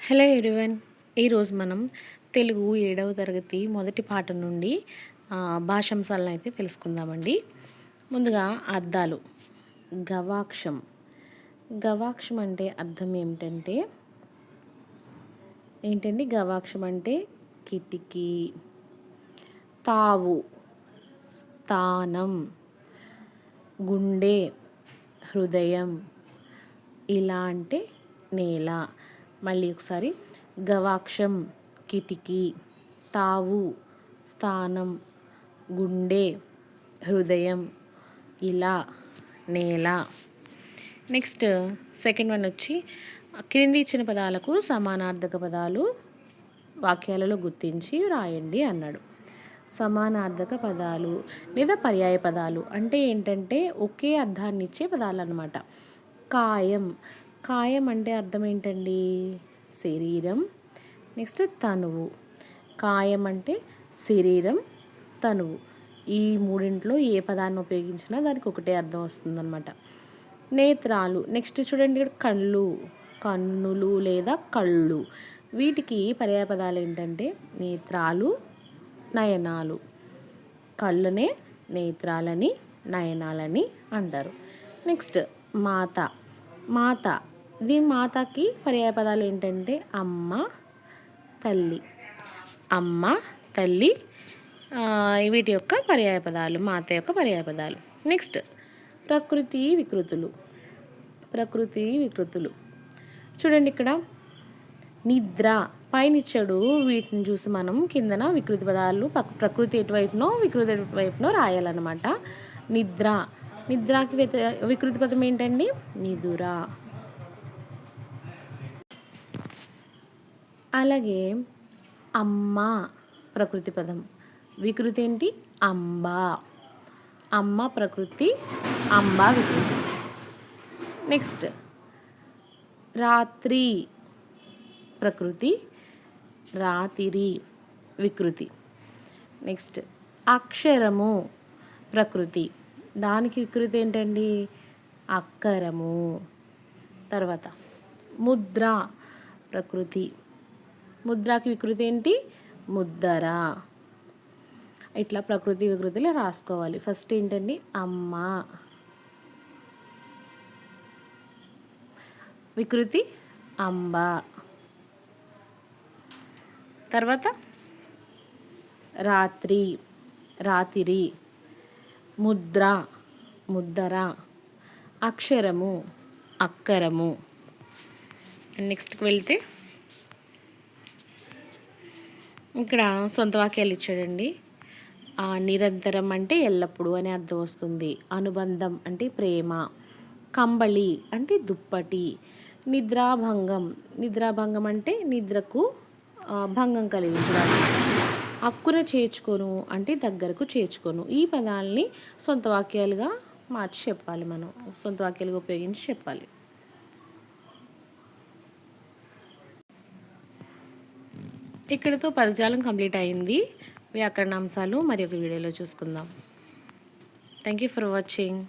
Hello everyone. ఈరోజు మనం తెలుగు 7వ తరగతి మొదటి పాఠం నుండి భాషాంశాలను అయితే తెలుసుకుందామండి. ముందుగా అర్థాలు. గవాక్షం. గవాక్షం అంటే అర్థం ఏంటండి గవాక్షం అంటే కిటికీ. తావు స్థానం. గుండె హృదయం. ఇలా అంటే నేల. మళ్ళీ ఒకసారి గవాక్షం కిటికీ, తావు స్థానం, గుండె హృదయం, ఇలా నేల. నెక్స్ట్ సెకండ్ వన్ వచ్చి క్రింది ఇచ్చిన పదాలకు సమానార్థక పదాలు వాక్యాలలో గుర్తించి రాయండి అన్నాడు. సమానార్థక పదాలు లేదా పర్యాయ పదాలు అంటే ఏంటంటే ఒకే అర్థాన్ని ఇచ్చే పదాలు అన్నమాట. కాయం. కాయం అంటే అర్థం ఏంటండి? శరీరం. నెక్స్ట్ తనువు. కాయం అంటే శరీరం, తనువు. ఈ మూడింట్లో ఏ పదాన్ని ఉపయోగించినా దానికి ఒకటే అర్థం వస్తుందన్నమాట. నేత్రాలు. నెక్స్ట్ చూడండి, ఇక్కడ కళ్ళు, కన్నులు లేదా కళ్ళు. వీటికి పర్యాయ పదాలు ఏంటంటే నేత్రాలు, నయనాలు. కళ్ళనే నేత్రాలని, నయనాలని అంటారు. నెక్స్ట్ మాత. మాత. దీని మాతకి పర్యాయ పదాలు ఏంటంటే అమ్మ, తల్లి. అమ్మ, తల్లి వీటి యొక్క పర్యాయ పదాలు, మాత యొక్క పర్యాయ పదాలు. నెక్స్ట్ ప్రకృతి వికృతులు. ప్రకృతి వికృతులు చూడండి, ఇక్కడ నిద్ర పైన ఇచ్చాడు. వీటిని చూసి మనం కిందన వికృతి పదాలు ప్రకృతి ఎటువైపునో వికృతి ఎటువైపునో రాయాలన్నమాట. నిద్ర. నిద్రకి వికృతి పదం ఏంటండి? నిదుర. అలాగే అమ్మ ప్రకృతి పదం. వికృతి ఏంటి? అంబ. అమ్మ ప్రకృతి, అంబ వికృతి. నెక్స్ట్ రాత్రి ప్రకృతి, రాతిరి వికృతి. నెక్స్ట్ అక్షరము ప్రకృతి, దానికి వికృతి ఏంటండి? అక్కరము. తర్వాత ముద్ర ప్రకృతి, ముద్రకి వికృతి ఏంటి? ముద్దర. ఇట్లా ప్రకృతి వికృతిలో రాసుకోవాలి. ఫస్ట్ ఏంటండి? అమ్మ. వికృతి అంబ. తర్వాత రాత్రి, రాతిరి. ముద్ర, ముద్దర. అక్షరము, అక్కరము. నెక్స్ట్కి వెళ్తే ఇక్కడ సొంత వాక్యాలు ఇచ్చాడండి. నిరంతరం అంటే ఎల్లప్పుడూ అనే అర్థం వస్తుంది. అనుబంధం అంటే ప్రేమ. కంబళి అంటే దుప్పటి. నిద్రాభంగం. నిద్రాభంగం అంటే నిద్రకు భంగం కలిగించడానికి. అక్కున చేర్చుకొను అంటే దగ్గరకు చేర్చుకొను. ఈ పదాలని సొంత వాక్యాలుగా మార్చి చెప్పాలి. మనం సొంత వాక్యాలుగా ఉపయోగించి చెప్పాలి. ఇక్కడితో పదజాలం కంప్లీట్ అయింది. వ్యాకరణాంశాలు మరి ఒక వీడియోలో చూసుకుందాం. Thank you for watching.